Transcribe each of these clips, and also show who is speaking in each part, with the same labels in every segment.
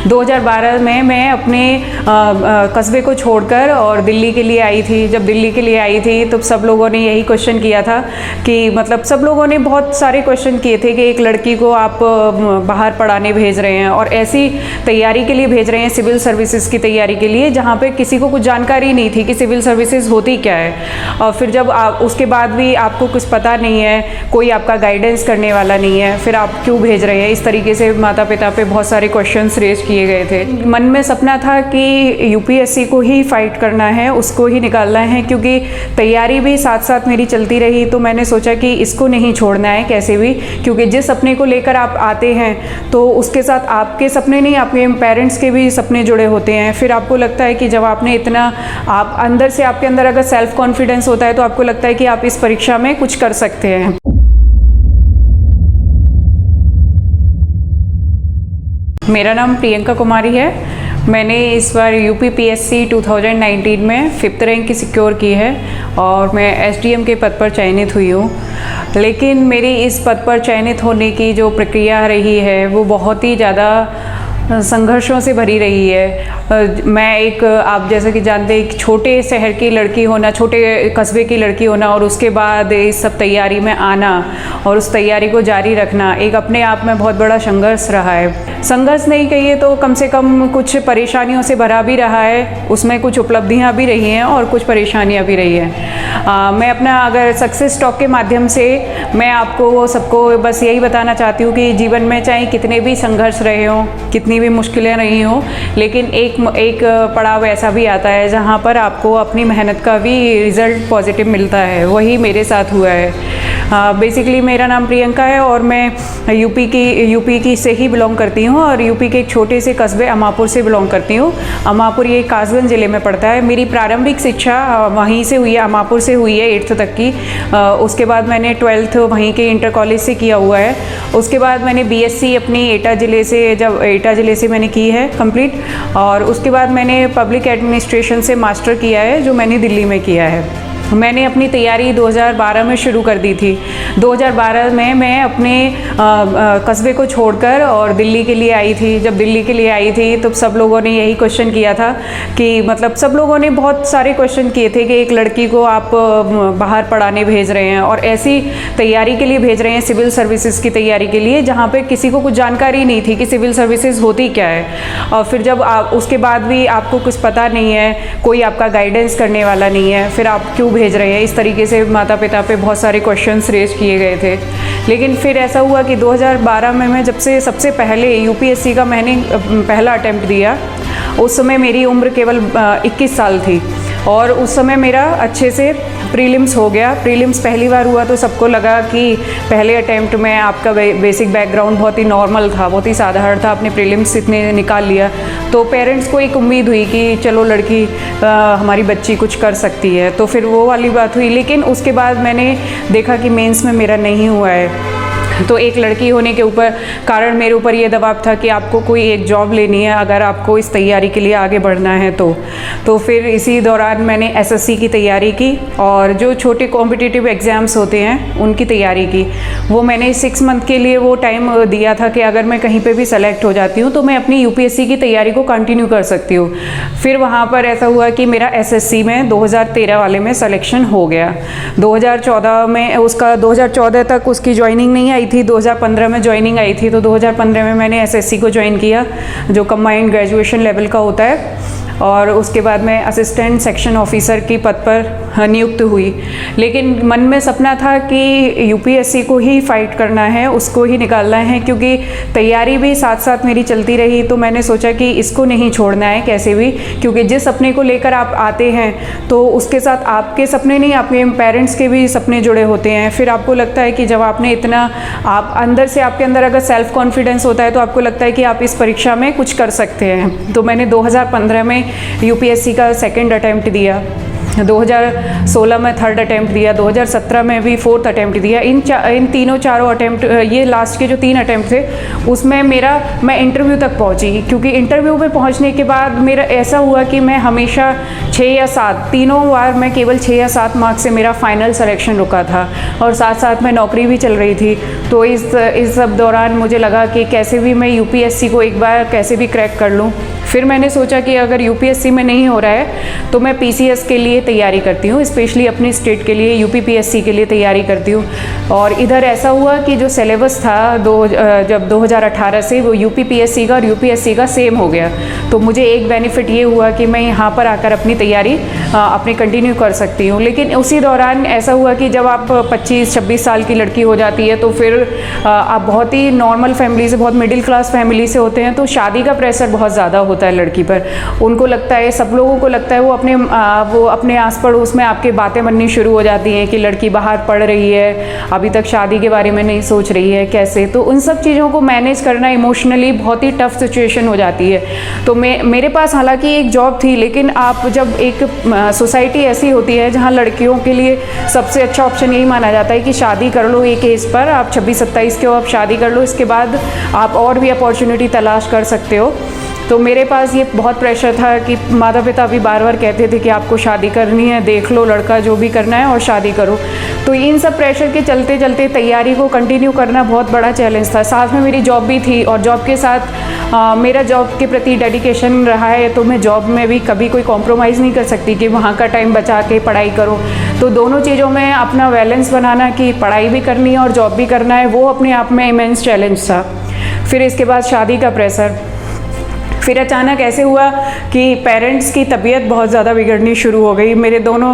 Speaker 1: 2012 में मैं अपने कस्बे को छोड़कर और दिल्ली के लिए आई थी। जब दिल्ली के लिए आई थी तो सब लोगों ने यही क्वेश्चन किया था कि मतलब सब लोगों ने बहुत सारे क्वेश्चन किए थे कि एक लड़की को आप बाहर पढ़ाने भेज रहे हैं और ऐसी तैयारी के लिए भेज रहे हैं, सिविल सर्विसेज की तैयारी के लिए, जहाँ पे किसी को कुछ जानकारी नहीं थी कि सिविल सर्विसेज होती क्या है। और फिर जब आप उसके बाद भी आपको कुछ पता नहीं है, कोई आपका गाइडेंस करने वाला नहीं है, फिर आप क्यों भेज रहे हैं। इस तरीके से माता पिता पे बहुत सारे क्वेश्चंस रेज किए गए थे। मन में सपना था कि यूपीएससी को ही फाइट करना है, उसको ही निकालना है, क्योंकि तैयारी भी साथ साथ मेरी चलती रही। तो मैंने सोचा कि इसको नहीं छोड़ना है कैसे भी, क्योंकि जिस सपने को लेकर आप आते हैं तो उसके साथ आपके सपने नहीं, आपके पेरेंट्स के भी सपने जुड़े होते हैं। फिर आपको लगता है कि जब आपने इतना, आप अंदर से, आपके अंदर अगर सेल्फ कॉन्फिडेंस होता है तो आपको लगता है कि आप इस परीक्षा में कुछ कर सकते हैं। मेरा नाम प्रियंका कुमारी है। मैंने इस बार यूपीपीएससी 2019 में 5th रैंक की सिक्योर की है और मैं एसडीएम के पद पर चयनित हुई हूँ। लेकिन मेरी इस पद पर चयनित होने की जो प्रक्रिया रही है वो बहुत ही ज़्यादा संघर्षों से भरी रही है। मैं एक, आप जैसा कि जानते हैं, एक छोटे शहर की लड़की होना, छोटे कस्बे की लड़की होना और उसके बाद इस सब तैयारी में आना और उस तैयारी को जारी रखना एक अपने आप में बहुत बड़ा संघर्ष रहा है। संघर्ष नहीं कहिए तो कम से कम कुछ परेशानियों से भरा भी रहा है। उसमें कुछ उपलब्धियां भी रही हैं और कुछ परेशानियां भी रही हैं। मैं अपना अगर सक्सेस टॉक के माध्यम से मैं आपको सबको बस यही बताना चाहती हूँ कि जीवन में चाहे कितने भी संघर्ष रहे हों, कितनी भी मुश्किलें रही हों, लेकिन एक पड़ाव ऐसा भी आता है जहाँ पर आपको अपनी मेहनत का भी रिज़ल्ट पॉजिटिव मिलता है। वही मेरे साथ हुआ है। बेसिकली मेरा नाम प्रियंका है और मैं यूपी की से ही बिलोंग करती हूँ और यूपी के एक छोटे से कस्बे अमापुर से बिलोंग करती हूँ। अमापुर ये कासगंज ज़िले में पड़ता है। मेरी प्रारंभिक शिक्षा वहीं से हुई है, अमापुर से हुई है 8th तक की। उसके बाद मैंने 12th वहीं के इंटर कॉलेज से किया हुआ है। उसके बाद मैंने बीएससी अपनी एटा ज़िले से मैंने की है कंप्लीट, और उसके बाद मैंने पब्लिक एडमिनिस्ट्रेशन से मास्टर किया है जो मैंने दिल्ली में किया है। मैंने अपनी तैयारी 2012 में शुरू कर दी थी। 2012 में मैं अपने कस्बे को छोड़कर और दिल्ली के लिए आई थी। जब दिल्ली के लिए आई थी तो सब लोगों ने यही क्वेश्चन किया था कि मतलब सब लोगों ने बहुत सारे क्वेश्चन किए थे कि एक लड़की को आप बाहर पढ़ाने भेज रहे हैं और ऐसी तैयारी के लिए भेज रहे हैं, सिविल सर्विसेज की तैयारी के लिए, जहाँ पे किसी को कुछ जानकारी नहीं थी कि सिविल सर्विसेज होती क्या है। और फिर जब आप उसके बाद भी आपको कुछ पता नहीं है, कोई आपका गाइडेंस करने वाला नहीं है, फिर आप क्यों भेज रहे हैं। इस तरीके से माता पिता पे बहुत सारे क्वेश्चंस रेज किए गए थे। लेकिन फिर ऐसा हुआ कि 2012 में मैं जब से सबसे पहले यूपीएससी का मैंने पहला अटेम्प्ट दिया, उस समय मेरी उम्र केवल 21 साल थी और उस समय मेरा अच्छे से प्रीलिम्स हो गया। प्रीलिम्स पहली बार हुआ तो सबको लगा कि पहले अटेम्प्ट में आपका बेसिक बैकग्राउंड बहुत ही नॉर्मल था, बहुत ही साधारण था, आपने प्रीलिम्स इतने निकाल लिया। तो पेरेंट्स को एक उम्मीद हुई कि चलो लड़की हमारी बच्ची कुछ कर सकती है, तो फिर वो वाली बात हुई। लेकिन उसके बाद मैंने देखा कि मेंस में मेरा नहीं हुआ है। तो एक लड़की होने के कारण मेरे ऊपर ये दबाव था कि आपको कोई एक जॉब लेनी है अगर आपको इस तैयारी के लिए आगे बढ़ना है तो फिर इसी दौरान मैंने एसएससी की तैयारी की और जो छोटे कॉम्पिटिटिव एग्ज़ाम्स होते हैं उनकी तैयारी की। वो मैंने 6 मंथ के लिए वो टाइम दिया था कि अगर मैं कहीं पे भी सेलेक्ट हो जाती हूँ तो मैं अपनी यूपीएससी की तैयारी को कंटिन्यू कर सकती हूँ। फिर वहाँ पर ऐसा हुआ कि मेरा एसएससी में 2013 वाले में सिलेक्शन हो गया। 2014 में उसका 2014 तक उसकी ज्वाइनिंग नहीं आई थी, 2015 में ज्वाइनिंग आई थी। तो 2015 में मैंने एसएससी को ज्वाइन किया जो कंबाइंड ग्रेजुएशन लेवल का होता है, और उसके बाद मैं असिस्टेंट सेक्शन ऑफिसर की पद पर नियुक्त हुई। लेकिन मन में सपना था कि यूपीएससी को ही फाइट करना है, उसको ही निकालना है, क्योंकि तैयारी भी साथ साथ मेरी चलती रही। तो मैंने सोचा कि इसको नहीं छोड़ना है कैसे भी, क्योंकि जिस सपने को लेकर आप आते हैं तो उसके साथ आपके सपने नहीं, आपके पेरेंट्स के भी सपने जुड़े होते हैं। फिर आपको लगता है कि जब आपने इतना, आप अंदर से, आपके अंदर अगर सेल्फ कॉन्फिडेंस होता है तो आपको लगता है कि आप इस परीक्षा में कुछ कर सकते हैं। तो मैंने 2015 में यूपीएससी का सेकंड अटेम्प्ट दिया 2016 में 3rd अटैम्प्ट दिया, 2017 में भी 4th अटैम्प्ट दिया। इन तीनों चारों अटैम्प्ट, ये लास्ट के जो 3 अटैम्प्ट थे उसमें मैं इंटरव्यू तक पहुंची, क्योंकि इंटरव्यू में पहुंचने के बाद मेरा ऐसा हुआ कि मैं हमेशा 6 या 7, तीनों बार मैं केवल 6 या 7 मार्क्स से मेरा फाइनल सिलेक्शन रुका था, और साथ साथ में नौकरी भी चल रही थी। तो इस सब दौरान मुझे लगा कि कैसे भी मैं यूपीएससी को एक बार कैसे भी क्रैक कर लूँ। फिर मैंने सोचा कि अगर यूपीएससी में नहीं हो रहा है तो मैं पीसीएस के लिए तैयारी करती हूँ, स्पेशली अपनी स्टेट के लिए यूपीपीएससी के लिए तैयारी करती हूँ। और इधर ऐसा हुआ कि जो सिलेबस था जब 2018 से वो यूपीपीएससी का और यूपीएससी का सेम हो गया, तो मुझे एक बेनिफिट ये हुआ कि मैं यहाँ पर आकर अपनी तैयारी अपनी कंटिन्यू कर सकती हूँ। लेकिन उसी दौरान ऐसा हुआ कि जब आप 25-26 साल की लड़की हो जाती है तो फिर आप बहुत ही नॉर्मल फैमिली से, बहुत मिडिल क्लास फैमिली से होते हैं, तो शादी का प्रेशर बहुत ज़्यादा होता है लड़की पर। उनको लगता है, सब लोगों को लगता है, वो अपने आस पड़ोस में आपके बातें बननी शुरू हो जाती हैं कि लड़की बाहर पढ़ रही है, अभी तक शादी के बारे में नहीं सोच रही है, कैसे। तो उन सब चीज़ों को मैनेज करना इमोशनली बहुत ही टफ सिचुएशन हो जाती है। तो मेरे पास हालांकि एक जॉब थी, लेकिन आप जब एक सोसाइटी ऐसी होती है जहाँ लड़कियों के लिए सबसे अच्छा ऑप्शन यही माना जाता है कि शादी कर लो एक एज पर, आप 26-27 के हो, आप शादी कर लो, इसके बाद आप और भी अपॉर्चुनिटी तलाश कर सकते हो। तो मेरे पास ये बहुत प्रेशर था कि माता पिता भी बार बार कहते थे कि आपको शादी करनी है, देख लो लड़का जो भी करना है और शादी करो। तो इन सब प्रेशर के चलते चलते तैयारी को कंटिन्यू करना बहुत बड़ा चैलेंज था। साथ में मेरी जॉब भी थी, और जॉब के साथ मेरा जॉब के प्रति डेडिकेशन रहा है, तो मैं जॉब में भी कभी कोई कॉम्प्रोमाइज़ नहीं कर सकती कि वहाँ का टाइम बचा के पढ़ाई करो। तो दोनों चीज़ों में अपना बैलेंस बनाना, कि पढ़ाई भी करनी है और जॉब भी करना है, वो अपने आप में इमेंस चैलेंज था। फिर इसके बाद शादी का प्रेशर। फिर अचानक ऐसे हुआ कि पेरेंट्स की तबीयत बहुत ज़्यादा बिगड़नी शुरू हो गई। मेरे दोनों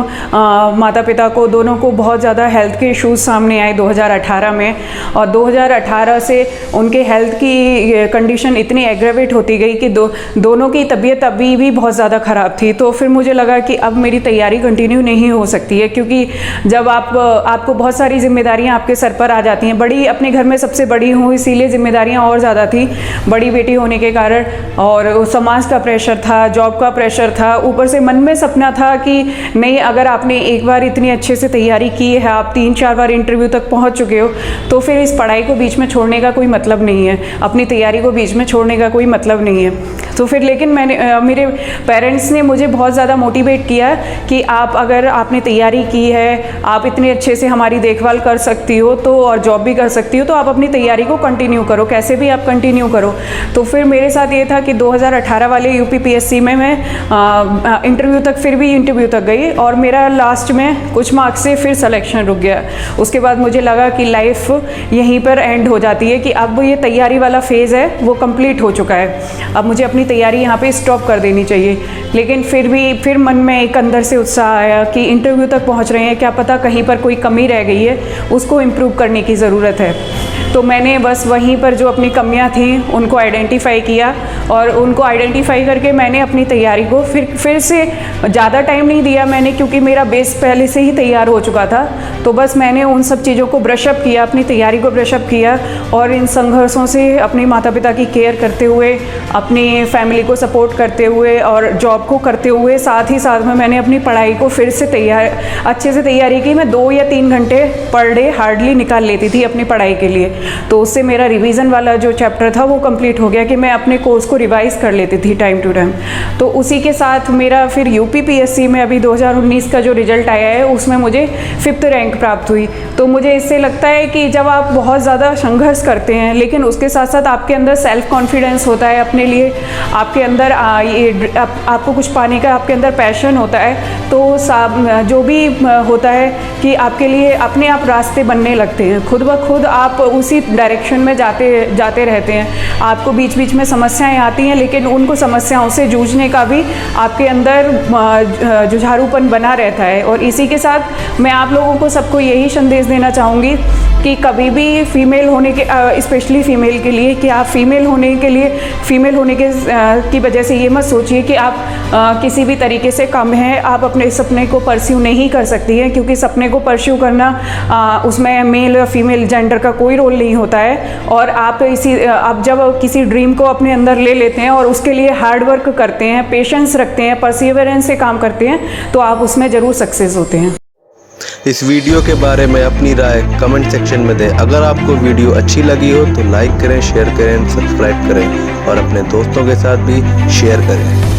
Speaker 1: माता पिता को, दोनों को बहुत ज़्यादा हेल्थ के इश्यूज़ सामने आए 2018 में, और 2018 से उनके हेल्थ की कंडीशन इतनी एग्रेवेट होती गई कि दोनों की तबीयत अभी भी बहुत ज़्यादा ख़राब थी। तो फिर मुझे लगा कि अब मेरी तैयारी कंटिन्यू नहीं हो सकती है, क्योंकि जब आपको बहुत सारी जिम्मेदारियाँ आपके सर पर आ जाती हैं। बड़ी, अपने घर में सबसे बड़ी हूँ, इसीलिए जिम्मेदारियाँ और ज़्यादा थी बड़ी बेटी होने के कारण, और समाज का प्रेशर था, जॉब का प्रेशर था, ऊपर से मन में सपना था कि नहीं, अगर आपने एक बार इतनी अच्छे से तैयारी की है, आप 3-4 बार इंटरव्यू तक पहुंच चुके हो, तो फिर इस पढ़ाई को बीच में छोड़ने का कोई मतलब नहीं है, अपनी तैयारी को बीच में छोड़ने का कोई मतलब नहीं है। तो फिर लेकिन मेरे पेरेंट्स ने मुझे बहुत ज़्यादा मोटिवेट किया कि अगर आपने तैयारी की है, आप इतने अच्छे से हमारी देखभाल कर सकती हो, तो और जॉब भी कर सकती हो, तो आप अपनी तैयारी को कंटिन्यू करो, कैसे भी आप कंटिन्यू करो। तो फिर मेरे साथ ये था कि 2018 वाले यूपीपीएससी में मैं इंटरव्यू तक गई, और मेरा लास्ट में कुछ मार्क्स से फिर सिलेक्शन रुक गया। उसके बाद मुझे लगा कि लाइफ यहीं पर एंड हो जाती है, कि अब ये तैयारी वाला फेज़ है वो कंप्लीट हो चुका है, अब मुझे अपनी तैयारी यहाँ पे स्टॉप कर देनी चाहिए। लेकिन फिर मन में एक अंदर से उत्साह आया कि इंटरव्यू तक पहुँच रहे हैं, क्या पता कहीं पर कोई कमी रह गई है, उसको इम्प्रूव करने की ज़रूरत है। तो मैंने बस वहीं पर जो अपनी कमियां थी उनको आइडेंटिफाई किया, और उनको आइडेंटिफाई करके मैंने अपनी तैयारी को फिर से ज़्यादा टाइम नहीं दिया मैंने, क्योंकि मेरा बेस पहले से ही तैयार हो चुका था। तो बस मैंने उन सब चीज़ों को ब्रशअप किया, अपनी तैयारी को ब्रशअप किया, और इन संघर्षों से अपने माता पिता की केयर करते हुए, अपनी फैमिली को सपोर्ट करते हुए और जॉब को करते हुए, साथ ही साथ में मैंने अपनी पढ़ाई को फिर से अच्छे से तैयारी की। मैं 2 या 3 घंटे पर डे हार्डली निकाल लेती थी अपनी पढ़ाई के लिए, तो उससे मेरा रिवीजन वाला जो चैप्टर था वो कंप्लीट हो गया, कि मैं अपने कोर्स को रिवाइज कर लेती थी टाइम टू टाइम। तो उसी के साथ मेरा फिर यूपीपीएससी में अभी 2019 का जो रिजल्ट आया है उसमें मुझे 5th रैंक प्राप्त हुई। तो मुझे इससे लगता है कि जब आप बहुत ज़्यादा संघर्ष करते हैं, लेकिन उसके साथ साथ आपके अंदर सेल्फ कॉन्फिडेंस होता है अपने लिए, आपके अंदर आपको कुछ पाने का आपके अंदर पैशन होता है, तो जो भी होता है कि आपके लिए अपने आप रास्ते बनने लगते हैं, खुद ब खुद आप उसी डायरेक्शन में जाते रहते हैं। आपको बीच बीच में समस्याएं आती हैं, लेकिन उनको समस्याओं से जूझने का भी आपके अंदर जुझारूपन बना रहता है। और इसी के साथ मैं आप लोगों को सबको यही संदेश देना चाहूँगी कि कभी भी फीमेल होने के, स्पेशली फीमेल के लिए, कि आप फीमेल होने के की वजह से ये मत सोचिए कि आप किसी भी तरीके से कम हैं, आप अपने सपने को परस्यू नहीं कर सकती हैं, क्योंकि सपने को परस्यू करना उसमें मेल या फीमेल जेंडर का कोई रोल नहीं होता है। और आप जब किसी ड्रीम को अपने अंदर ले लेते हैं और उसके लिए हार्ड वर्क करते हैं, पेशेंस रखते हैं, परसिवरेंस से काम करते हैं, तो आप उसमें ज़रूर सक्सेस होते हैं।
Speaker 2: इस वीडियो के बारे में अपनी राय कमेंट सेक्शन में दें। अगर आपको वीडियो अच्छी लगी हो तो लाइक करें, शेयर करें, सब्सक्राइब करें और अपने दोस्तों के साथ भी शेयर करें।